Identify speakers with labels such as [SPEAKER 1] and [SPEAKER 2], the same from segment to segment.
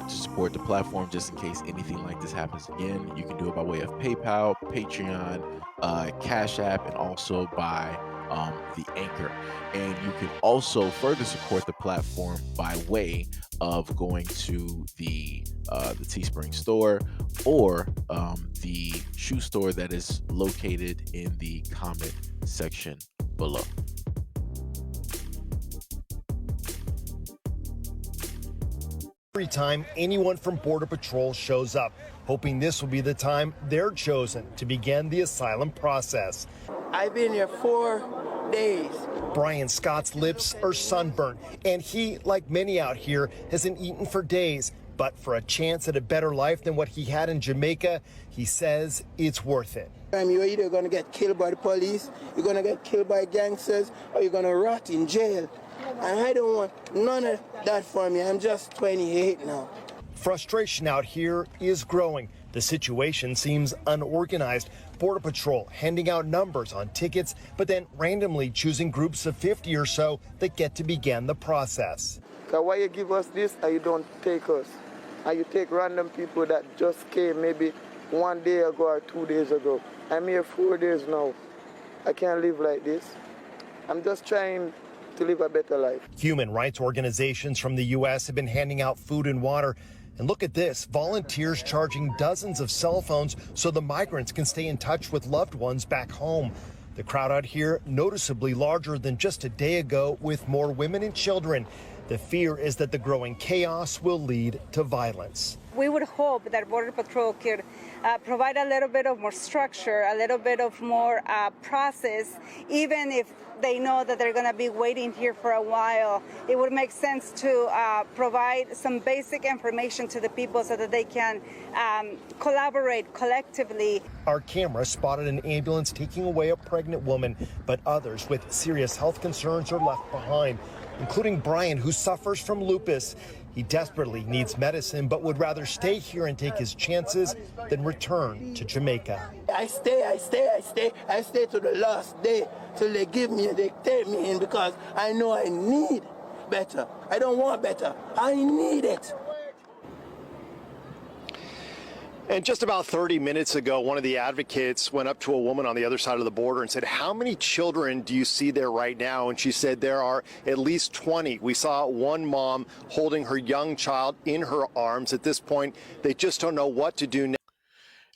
[SPEAKER 1] want to support the platform just in case anything like this happens again, you can do it by way of PayPal, Patreon, Cash App, and also by the Anchor. And you can also further support the platform by way of going to the Teespring store or the shoe store that is located in the comment section below.
[SPEAKER 2] Every time anyone from Border Patrol shows up, hoping this will be the time they're chosen to begin the asylum process.
[SPEAKER 3] I've been here 4 days.
[SPEAKER 2] Brian Scott's lips are sunburned, and he, like many out here, hasn't eaten for days. But for a chance at a better life than what he had in Jamaica, he says it's worth it.
[SPEAKER 3] You're either going to get killed by the police, you're going to get killed by gangsters, or you're going to rot in jail. And I don't want none of that for me. I'm just 28 now.
[SPEAKER 2] Frustration out here is growing. The situation seems unorganized. Border Patrol handing out numbers on tickets, but then randomly choosing groups of 50 or so that get to begin the process.
[SPEAKER 3] So why you give us this and you don't take us? And you take random people that just came maybe 1 day ago or 2 days ago. I'm here 4 days now. I can't live like this. I'm just trying to live a better life.
[SPEAKER 2] Human rights organizations from the U.S. have been handing out food and water. And look at this, volunteers charging dozens of cell phones so the migrants can stay in touch with loved ones back home. The crowd out here noticeably larger than just a day ago, with more women and children. The fear is that the growing chaos will lead to violence.
[SPEAKER 4] We would hope that Border Patrol could provide a little bit of more structure, a little bit of more process, even if they know that they're going to be waiting here for a while. It would make sense to provide some basic information to the people so that they can collaborate collectively.
[SPEAKER 2] Our camera spotted an ambulance taking away a pregnant woman, but others with serious health concerns are left behind, including Brian, who suffers from lupus. He desperately needs medicine, but would rather stay here and take his chances than return to Jamaica.
[SPEAKER 3] I stay to the last day till they take me in, because I know I need better. I don't want better. I need it.
[SPEAKER 2] And just about 30 minutes ago, one of the advocates went up to a woman on the other side of the border and said, "How many children do you see there right now?" And she said, "There are at least 20. We saw one mom holding her young child in her arms. At this point, they just don't know what to do now."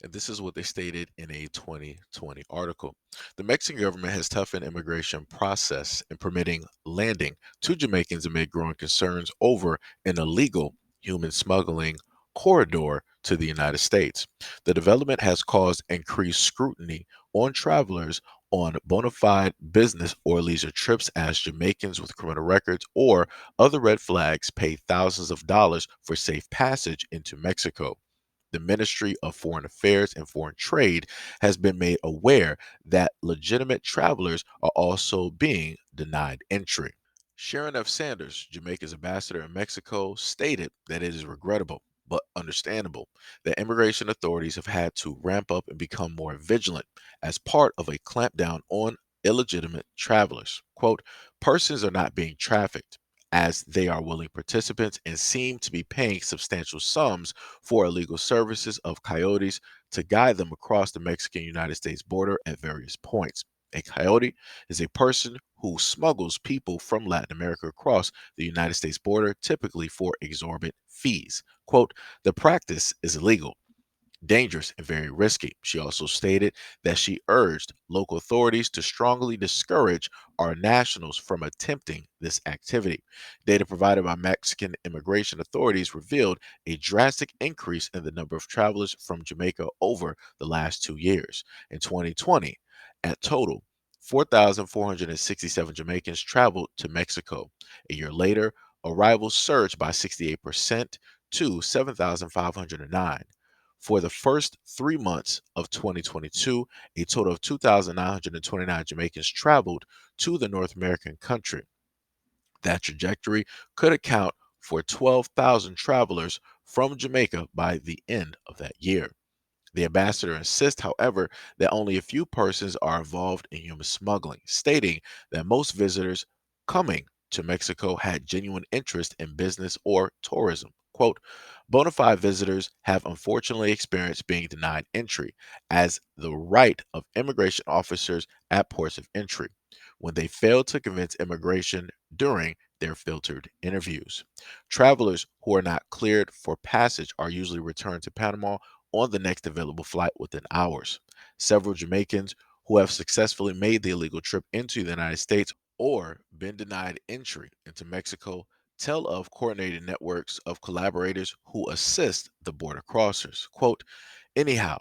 [SPEAKER 1] And this is what they stated in a 2020 article. The Mexican government has toughened immigration process in permitting landing to Jamaicans amid growing concerns over an illegal human smuggling corridor to the United States. The development has caused increased scrutiny on travelers on bona fide business or leisure trips, as Jamaicans with criminal records or other red flags pay thousands of dollars for safe passage into Mexico. The Ministry of Foreign Affairs and Foreign Trade has been made aware that legitimate travelers are also being denied entry. Sharon F. Sanders, Jamaica's ambassador in Mexico, stated that it is regrettable but understandable that immigration authorities have had to ramp up and become more vigilant as part of a clampdown on illegitimate travelers. Quote, "Persons are not being trafficked, as they are willing participants and seem to be paying substantial sums for illegal services of coyotes to guide them across the Mexican-United States border at various points. A coyote is a person who smuggles people from Latin America across the United States border, typically for exorbitant fees." Quote, "The practice is illegal, dangerous, and very risky." She also stated that she urged local authorities to strongly discourage our nationals from attempting this activity. Data provided by Mexican immigration authorities revealed a drastic increase in the number of travelers from Jamaica over the last 2 years. In 2020, at total, 4,467 Jamaicans traveled to Mexico. A year later, arrivals surged by 68% to 7,509. For the first 3 months of 2022, a total of 2,929 Jamaicans traveled to the North American country. That trajectory could account for 12,000 travelers from Jamaica by the end of that year. The ambassador insists, however, that only a few persons are involved in human smuggling, stating that most visitors coming to Mexico had genuine interest in business or tourism. Quote, Bona fide visitors have unfortunately experienced being denied entry as the right of immigration officers at ports of entry when they fail to convince immigration during their filtered interviews. Travelers who are not cleared for passage are usually returned to Panama on the next available flight within hours. Several Jamaicans who have successfully made the illegal trip into the United States or been denied entry into Mexico tell of coordinated networks of collaborators who assist the border crossers. Quote, anyhow,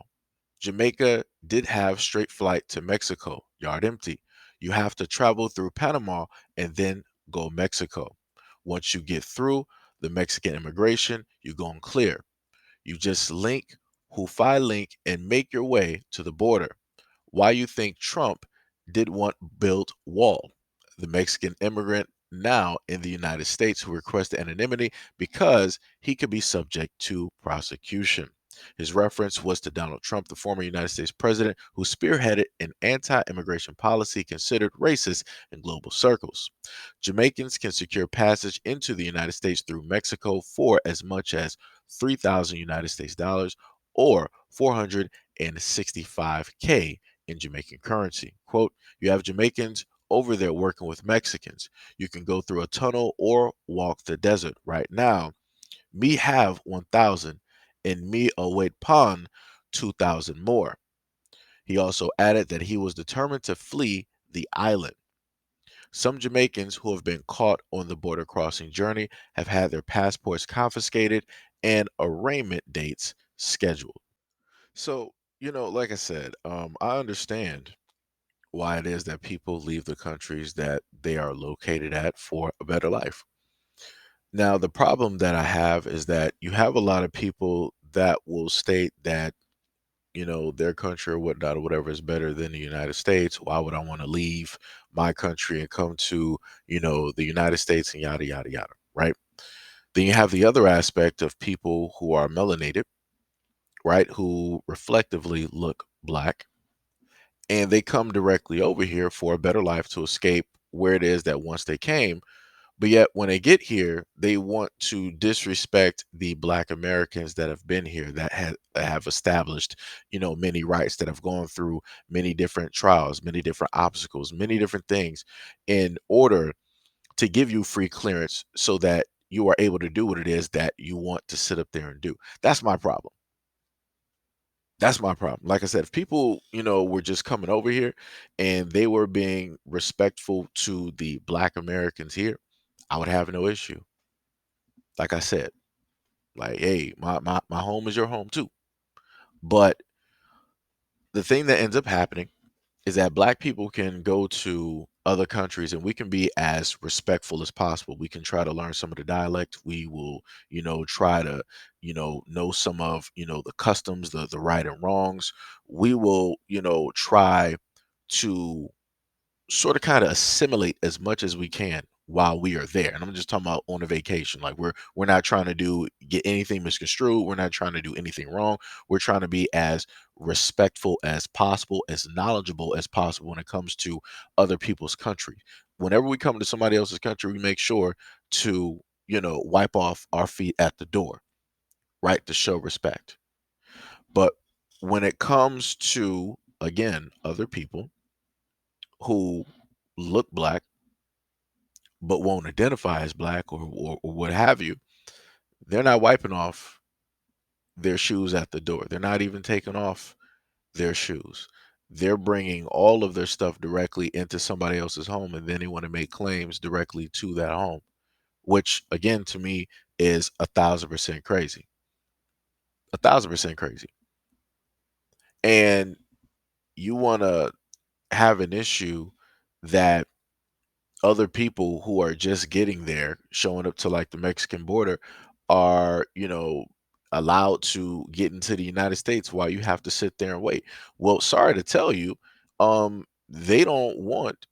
[SPEAKER 1] Jamaica did have straight flight to Mexico, yard empty. You have to travel through Panama and then go Mexico. Once you get through the Mexican immigration, you go on clear. You just link, Wi-Fi link, and make your way to the border. Why you think Trump did want build wall? The Mexican immigrant now in the United States who requested anonymity because he could be subject to prosecution. His reference was to Donald Trump, the former United States president, who spearheaded an anti immigration policy considered racist in global circles. Jamaicans can secure passage into the United States through Mexico for as much as 3,000 United States dollars or 465K in Jamaican currency. Quote, you have Jamaicans over there working with Mexicans. You can go through a tunnel or walk the desert. Right now, me have 1,000 and me await pon 2,000 more. He also added that he was determined to flee the island. Some Jamaicans who have been caught on the border crossing journey have had their passports confiscated and arraignment dates scheduled. So, like I said, I understand why it is that people leave the countries that they are located at for a better life. Now, the problem that I have is that you have a lot of people that will state that, their country or whatnot or whatever is better than the United States. Why would I want to leave my country and come to, the United States and yada, yada, yada, right? Then you have the other aspect of people who are melanated, right? Who reflectively look black and they come directly over here for a better life to escape where it is that once they came. But yet, when they get here, they want to disrespect the Black Americans that have been here, that have established, many rights, that have gone through many different trials, many different obstacles, many different things, in order to give you free clearance, so that you are able to do what it is that you want to sit up there and do. That's my problem. That's my problem. Like I said, if people, were just coming over here and they were being respectful to the Black Americans here, I would have no issue. Like I said, like, hey, my home is your home too. But the thing that ends up happening is that Black people can go to other countries and we can be as respectful as possible. We can try to learn some of the dialect. We will, try to, know some of, the customs, the right and wrongs. We will, try to sort of kind of assimilate as much as we can while we are there. And I'm just talking about on a vacation. Like we're not trying to get anything misconstrued. We're not trying to do anything wrong. We're trying to be as respectful as possible, as knowledgeable as possible when it comes to other people's country. Whenever we come to somebody else's country, we make sure to, wipe off our feet at the door, right? To show respect. But when it comes to, again, other people who look black but won't identify as black, or what have you, they're not wiping off their shoes at the door. They're not even taking off their shoes. They're bringing all of their stuff directly into somebody else's home, and then they want to make claims directly to that home, which again to me is 1,000% crazy. 1,000% crazy. And you want to have an issue that other people who are just getting there, showing up to like the Mexican border, are, allowed to get into the United States while you have to sit there and wait. Well, sorry to tell you, they don't want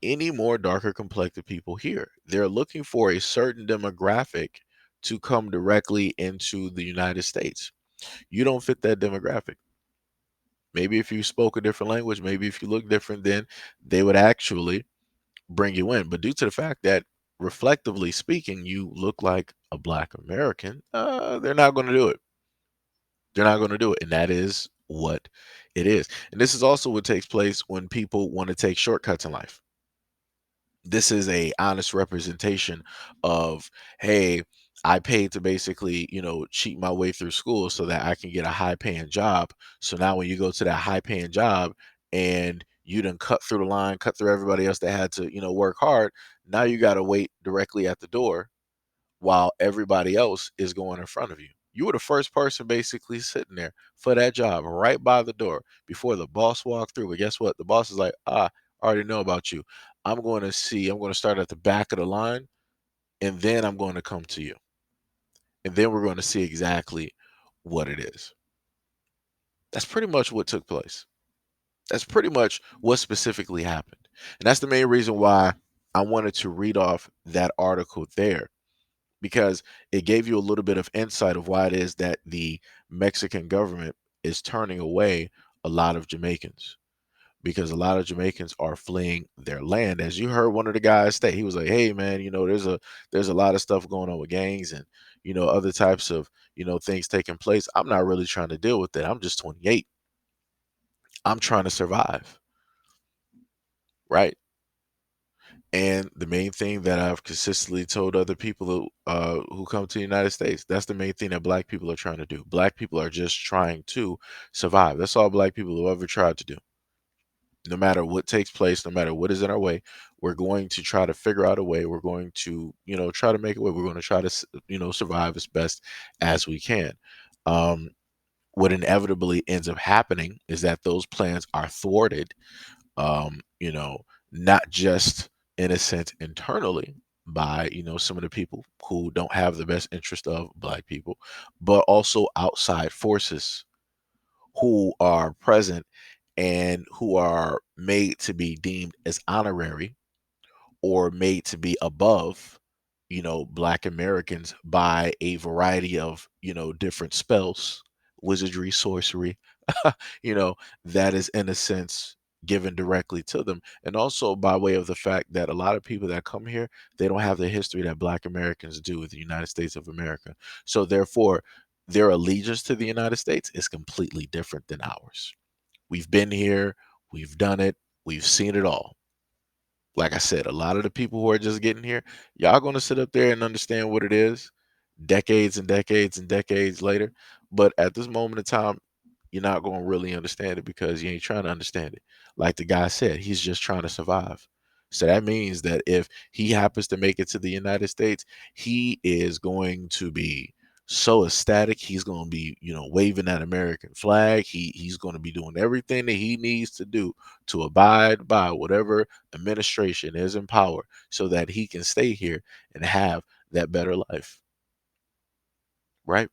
[SPEAKER 1] any more darker complected people here. They're looking for a certain demographic to come directly into the United States. You don't fit that demographic. Maybe if you spoke a different language, maybe if you look different, then they would actually bring you in. But due to the fact that reflectively speaking, you look like a black American, they're not going to do it. They're not going to do it. And that is what it is. And this is also what takes place when people want to take shortcuts in life. This is a honest representation of, hey, I paid to basically, cheat my way through school so that I can get a high paying job. So now when you go to that high paying job and you done cut through the line, cut through everybody else that had to, work hard, now you got to wait directly at the door while everybody else is going in front of you. You were the first person basically sitting there for that job right by the door before the boss walked through. But guess what? The boss is like, I already know about you. I'm going to start at the back of the line and then I'm going to come to you. And then we're going to see exactly what it is. That's pretty much what took place. That's pretty much what specifically happened. And that's the main reason why I wanted to read off that article there, because it gave you a little bit of insight of why it is that the Mexican government is turning away a lot of Jamaicans, because a lot of Jamaicans are fleeing their land. As you heard one of the guys say, he was like, "Hey man, there's a lot of stuff going on with gangs and other types of things taking place. I'm not really trying to deal with it. I'm just 28. I'm trying to survive, right?" And the main thing that I've consistently told other people who come to the United States, that's the main thing that black people are trying to do. Black people are just trying to survive. That's all black people have ever tried to do. No matter what takes place, no matter what is in our way, we're going to try to figure out a way. We're going to, try to make a way. We're going to try to, survive as best as we can. Um, what inevitably ends up happening is that those plans are thwarted, um, you know, not just in a sense internally by, some of the people who don't have the best interest of black people, but also outside forces who are present and who are made to be deemed as honorary or made to be above, black Americans by a variety of, different spells, wizardry, sorcery, you know, that is in a sense given directly to them. And also by way of the fact that a lot of people that come here, they don't have the history that black Americans do with the United States of America. So therefore, their allegiance to the United States is completely different than ours. We've been here, we've done it, we've seen it all. Like I said, a lot of the people who are just getting here, y'all going to sit up there and understand what it is decades and decades and decades later. But at this moment in time, you're not going to really understand it because you ain't trying to understand it. Like the guy said, he's just trying to survive. So that means that if he happens to make it to the United States, he is going to be so ecstatic. He's going to be, waving that American flag. He's going to be doing everything that he needs to do to abide by whatever administration is in power so that he can stay here and have that better life. Right?